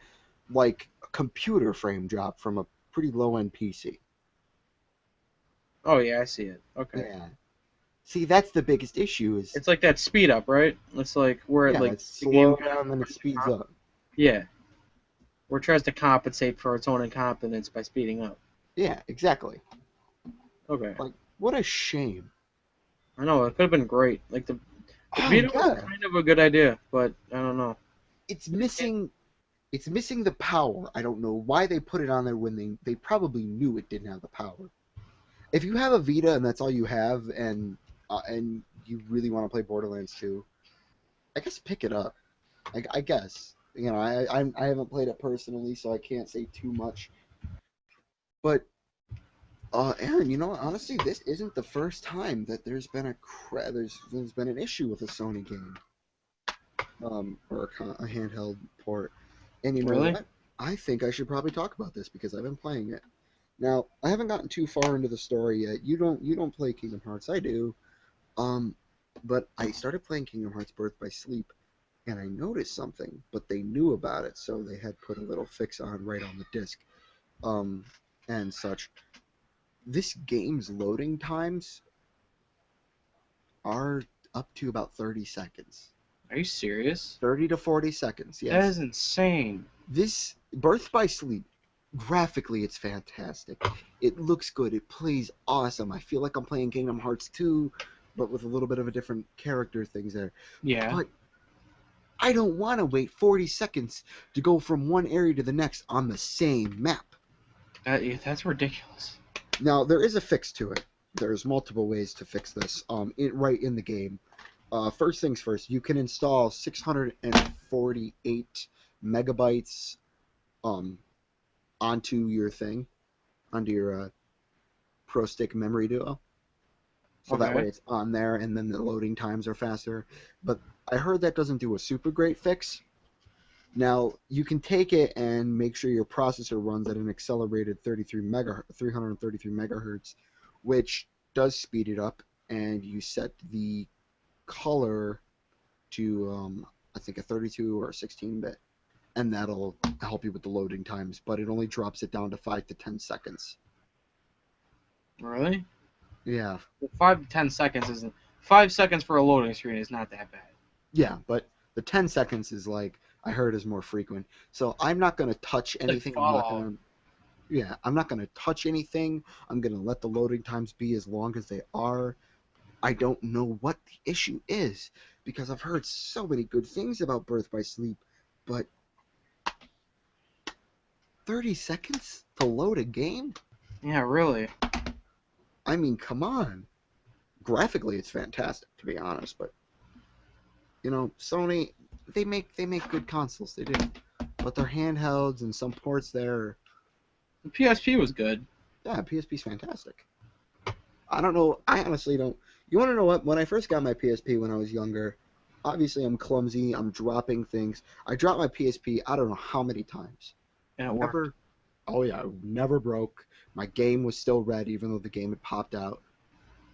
A: like a computer frame drop from a pretty low end PC.
B: oh yeah, I see it. Okay.
A: Yeah. See, that's the biggest issue is,
B: It's like that speed up, right? It's like where
A: yeah,
B: like
A: it's
B: the game
A: slow down, then it speeds up.
B: yeah, where it tries to compensate for its own incompetence by speeding up.
A: Yeah, exactly.
B: Okay,
A: Like, what a shame.
B: I know it could have been great. Like the
A: Oh,
B: Vita was
A: yeah.
B: kind of a good idea, but I don't know.
A: It's missing it's missing the power. I don't know why they put it on there when they probably knew it didn't have the power. If you have a Vita and that's all you have, and you really want to play Borderlands 2, I guess pick it up. I guess I haven't played it personally, so I can't say too much. But Aaron, honestly, this isn't the first time that there's been an issue with a Sony game, or a handheld port. And you know
B: Really?
A: what? I think I should probably talk about this because I've been playing it. Now, I haven't gotten too far into the story yet. You don't play Kingdom Hearts. I do. Um, but I started playing Kingdom Hearts Birth by Sleep, and I noticed something, but they knew about it, so they had put a little fix on right on the disc, um, and such. This game's loading times are up to about 30 seconds.
B: Are you serious?
A: 30 to 40 seconds,
B: That
A: yes.
B: is insane.
A: This Birth by Sleep, graphically, it's fantastic. It looks good. It plays awesome. I feel like I'm playing Kingdom Hearts 2, but with a little bit of a different character things there.
B: Yeah.
A: But I don't want to wait 40 seconds to go from one area to the next on the same map.
B: That's ridiculous.
A: Now, there is a fix to it. There's multiple ways to fix this right in the game. First things first, you can install 648 megabytes onto your thing, onto your Pro Stick Memory Duo. So that way
B: Okay.
A: it's on there, and then the loading times are faster. But I heard that doesn't do a super great fix. Now, you can take it and make sure your processor runs at an accelerated 333 megahertz, which does speed it up, and you set the color to, I think, a 32 or a 16-bit, and that'll help you with the loading times, but it only drops it down to 5 to 10 seconds.
B: Really?
A: Yeah.
B: Well, 5 to 10 seconds isn't. 5 seconds for a loading screen is not that bad.
A: Yeah, but the 10 seconds is like, I heard is more frequent. So I'm not going to touch
B: It's like
A: anything.
B: Fallout.
A: I'm not going to touch anything. I'm going to let the loading times be as long as they are. I don't know what the issue is because I've heard so many good things about Birth by Sleep, but 30 seconds to load a game?
B: Yeah, really.
A: I mean, come on. Graphically, it's fantastic, to be honest, but Sony, they make good consoles, they do. But their handhelds and some ports there,
B: The PSP was good.
A: yeah, PSP's fantastic. I don't know. I honestly don't. You want to know what? When I first got my PSP when I was younger, obviously I'm clumsy. I'm dropping things. I dropped my PSP. I don't know how many times.
B: And it worked.
A: Never. Oh yeah, it never broke. My game was still red, even though the game had popped out.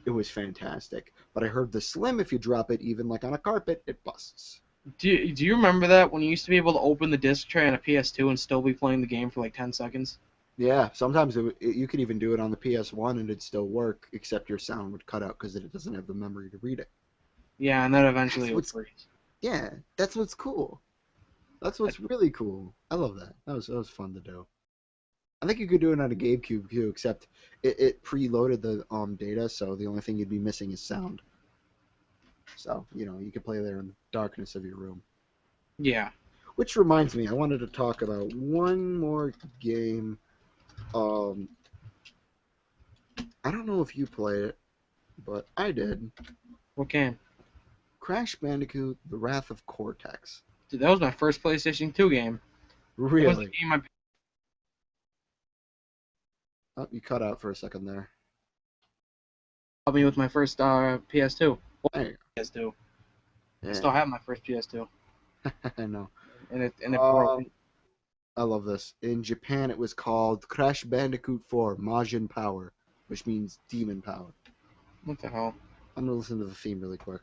A: It was fantastic. But I heard the Slim, if you drop it, even like on a carpet, it busts.
B: Do you remember that when you used to be able to open the disc tray on a PS2 and still be playing the game for like 10 seconds?
A: Yeah, sometimes you could even do it on the PS1 and it'd still work, except your sound would cut out because it doesn't have the memory to read it.
B: Yeah, and then eventually
A: That's
B: it would
A: what's
B: freeze.
A: Yeah, that's what's cool. That's what's really cool. I love that. That was fun to do. I think you could do it on a GameCube too, except it preloaded the data, so the only thing you'd be missing is sound. So you could play there in the darkness of your room.
B: Yeah.
A: Which reminds me, I wanted to talk about one more game. Um, I don't know if you play it, but I did.
B: What game?
A: Crash Bandicoot: The Wrath of Cortex.
B: Dude, that was my first PlayStation 2 game. It was the
A: Really?
B: game I
A: Oh, you cut out for a second there.
B: helped me with my first PS2.
A: There you
B: PS2.
A: go.
B: I still have my first PS2,
A: Yeah, I know.
B: and it broke.
A: I love this. In Japan, it was called Crash Bandicoot 4 Majin Power, which means demon power.
B: What the hell?
A: I'm gonna listen to the theme really quick.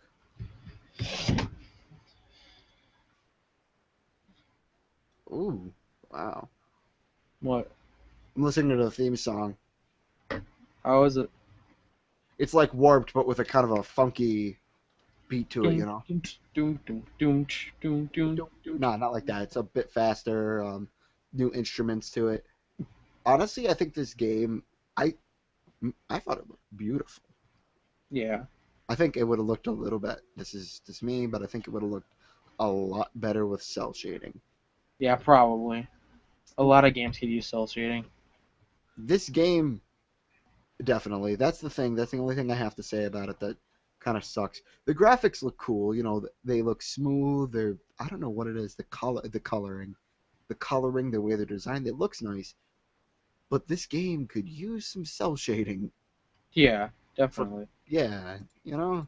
A: Ooh, wow.
B: What?
A: I'm listening to the theme song.
B: How is it?
A: it's like Warped, but with a kind of a funky beat to it, you
B: Doom,
A: know.
B: doom, doom, doom, doom, doom, doom, doom.
A: No, not like that. It's a bit faster. New instruments to it. Honestly, I think this game, I I thought it looked beautiful.
B: Yeah.
A: I think it would have looked a little bit. This is just me, but I think it would have looked a lot better with cell shading.
B: Yeah, probably. A lot of games could use cell shading.
A: This game, definitely. That's the thing. That's the only thing I have to say about it that kind of sucks. The graphics look cool. You know, they look smooth. They're I don't know what it is. The coloring, the way they're designed, it looks nice. But this game could use some cell shading.
B: Yeah,
A: For
B: definitely.
A: yeah, you know,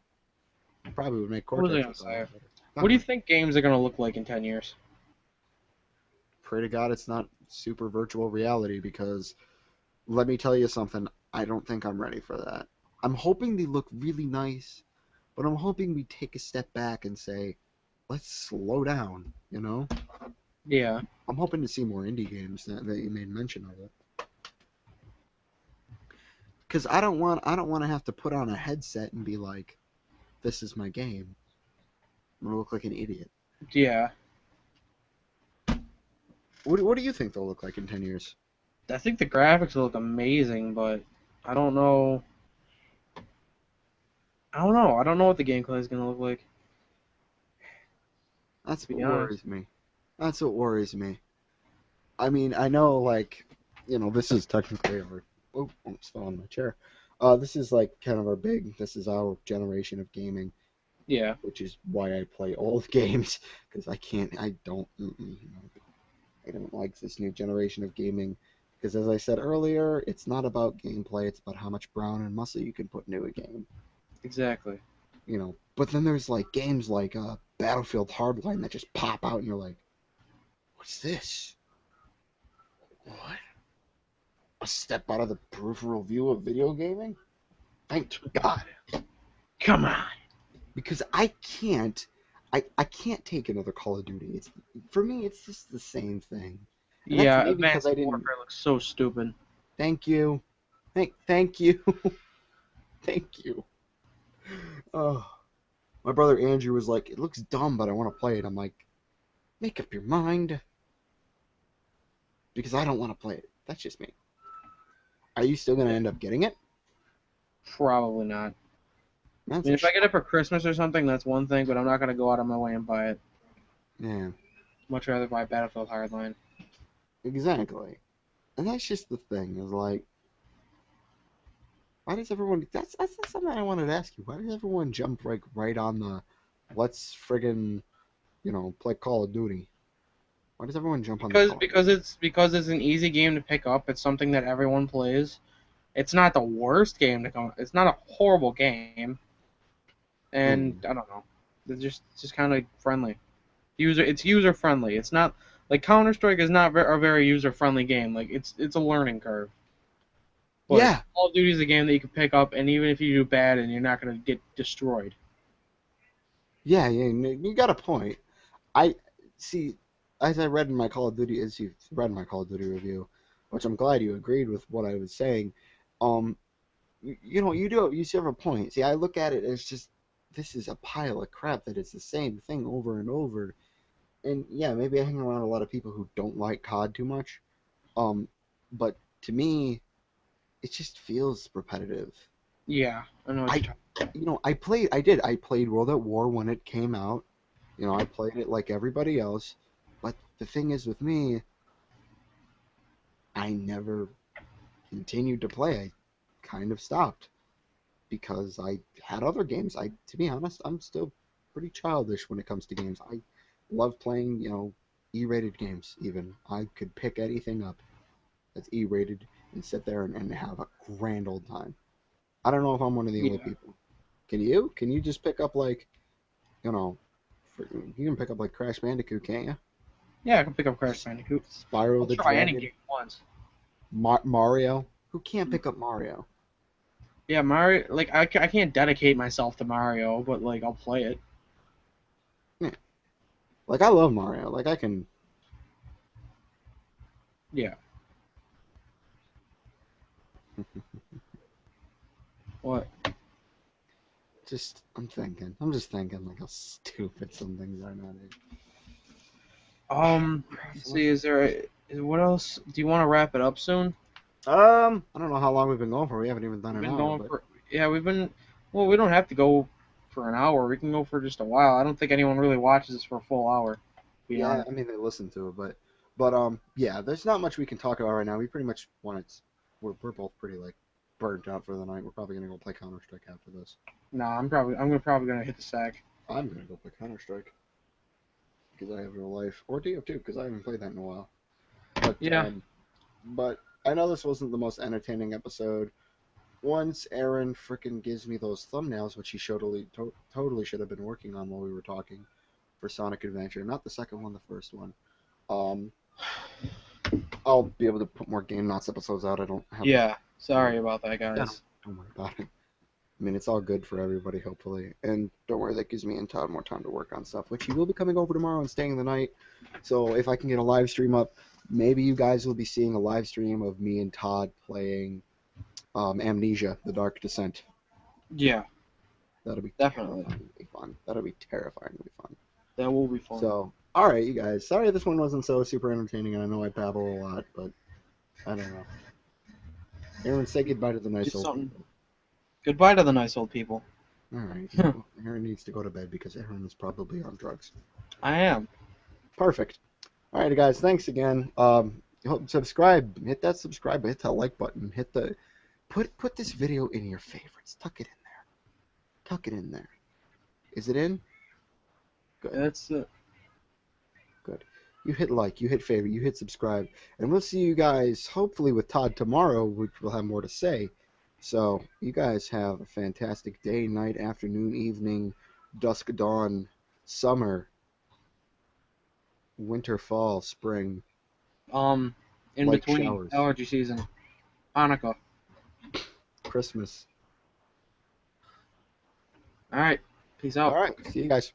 A: probably would make
B: What was I
A: Cortex
B: gonna
A: look a lot
B: say?
A: better.
B: What do you
A: Nothing.
B: think games are gonna look like in 10 years?
A: Pray to God it's not super virtual reality because let me tell you something. I don't think I'm ready for that. I'm hoping they look really nice, but I'm hoping we take a step back and say, let's slow down, you know?
B: Yeah.
A: I'm hoping to see more indie games that you made mention of it. Because I don't want to have to put on a headset and be like, this is my game. I'm gonna look like an idiot.
B: Yeah.
A: What do you think they'll look like in 10 years?
B: I think the graphics will look amazing, but I don't know. I don't know. I don't know what the gameplay is gonna look like,
A: That's
B: to be
A: what
B: honest.
A: worries me. That's what worries me. I mean, I know, like, this is technically our. Oh, almost fell on my chair. This is like kind of our big. This is our generation of gaming,
B: Yeah.
A: which is why I play old games because I don't like this new generation of gaming. Because as I said earlier, it's not about gameplay; it's about how much brown and muscle you can put into a game.
B: Exactly.
A: But then there's like games like Battlefield Hardline that just pop out, and you're like, "What's this? What? A step out of the peripheral view of video gaming?" Thank God.
B: Come on.
A: Because I can't take another Call of Duty. It's for me it's just the same thing. And that's
B: Yeah,
A: maybe because
B: Advanced
A: I didn't
B: Warfare looks so stupid.
A: thank you. Thank you. Thank you. Oh. My brother Andrew was like, "It looks dumb, but I want to play it." I'm like, "Make up your mind because I don't want to play it." That's just me. Are you still going to end up getting it?
B: Probably not. I
A: That's
B: mean,
A: a
B: if I get
A: shock.
B: it for Christmas or something, that's one thing, but I'm not gonna go out of my way and buy it.
A: Yeah,
B: Much rather buy Battlefield Hardline.
A: exactly. And that's just the thing is like why does everyone? That's something I wanted to ask you. Why does everyone jump like right on the, let's friggin' play Call of Duty? Why does everyone jump on the
B: Because
A: Call of
B: because
A: Duty?
B: it's an easy game to pick up. It's something that everyone plays. It's not the worst game to come. It's not a horrible game, and
A: Hmm.
B: I don't know. It's just kind of friendly. It's user friendly. It's not like Counter Strike is not a very user friendly game. Like it's a learning curve. But
A: Yeah,
B: Call of Duty is a game that you can pick up, and even if you do bad, and you're not gonna get destroyed.
A: yeah, yeah. You got a point. I see. As I read in my Call of Duty, as you read in my Call of Duty review, which I'm glad you agreed with what I was saying. Um, you still have a point. See, I look at it as just this is a pile of crap that it's the same thing over and over. And yeah, maybe I hang around a lot of people who don't like COD too much. Um, but to me, it just feels repetitive.
B: Yeah, I know what
A: I,
B: you're talking.
A: I played World at War when it came out. I played it like everybody else. But the thing is with me, I never continued to play. I kind of stopped because I had other games. To be honest, I'm still pretty childish when it comes to games. I love playing, E-rated games even. I could pick anything up that's E-rated and sit there and have a grand old time. I don't know if I'm one of the only
B: Yeah,
A: people. Can you? Can you just pick up like, you know, you can pick up like Crash Bandicoot, can't you?
B: yeah, I can pick up Crash Bandicoot.
A: Spyro
B: I'll
A: the
B: try any
A: Dragon,
B: game once.
A: Mario. Who can't pick up Mario?
B: Yeah, Mario. Like I can't dedicate myself to Mario, but like I'll play it.
A: Yeah. Like I love Mario. Like I can.
B: Yeah. What?
A: I'm thinking. I'm just thinking like how stupid some things are nowadays.
B: Let's see, what else? Do you want to wrap it up soon?
A: I don't know how long we've been going for. We haven't even done
B: We've
A: an
B: been
A: hour,
B: going
A: but
B: for, yeah, well, we don't have to go for an hour. We can go for just a while. I don't think anyone really watches this for a full hour, to be
A: yeah,
B: honest.
A: I mean they listen to it, but yeah, there's not much we can talk about right now. We pretty much want to. We're both pretty like burnt out for the night. We're probably gonna go play Counter Strike after this.
B: Nah, I'm probably gonna hit the sack.
A: I'm gonna go play Counter Strike because I have no life, or TF2 because I haven't played that in a while. But
B: Yeah.
A: but I know this wasn't the most entertaining episode. Once Aaron frickin' gives me those thumbnails, which he totally should have been working on while we were talking for Sonic Adventure, not the second one, the first one. Um, I'll be able to put more Game Knots episodes out. I don't have.
B: Yeah. Sorry about that,
A: Yeah,
B: guys.
A: don't worry about it. I mean, it's all good for everybody, hopefully. And don't worry, that gives me and Todd more time to work on stuff, which he will be coming over tomorrow and staying the night. So if I can get a live stream up, maybe you guys will be seeing a live stream of me and Todd playing Amnesia: The Dark Descent.
B: Yeah.
A: That'll be
B: Definitely.
A: terrifyingly fun. That'll be terrifyingly fun.
B: That will be fun.
A: So, all right, you guys. Sorry this one wasn't so super entertaining, and I know I babble a lot, but I don't know. Aaron, say goodbye to the nice
B: It's
A: old
B: something.
A: people.
B: Goodbye to the nice old people.
A: All right. Well, Aaron needs to go to bed because Aaron is probably on drugs.
B: I am.
A: Perfect. All right, guys. Thanks again. Subscribe. Hit that subscribe. Hit that like button. Hit the put this video in your favorites. Tuck it in there. Tuck it in there. Is it in? Good.
B: That's it.
A: Good. You hit like. You hit favorite. You hit subscribe. And we'll see you guys hopefully with Todd tomorrow, which will have more to say. So you guys have a fantastic day, night, afternoon, evening, dusk, dawn, summer, winter, fall, spring.
B: In
A: Like
B: between
A: showers.
B: allergy season, Hanukkah.
A: Christmas.
B: All right. Peace out.
A: All right. See you guys.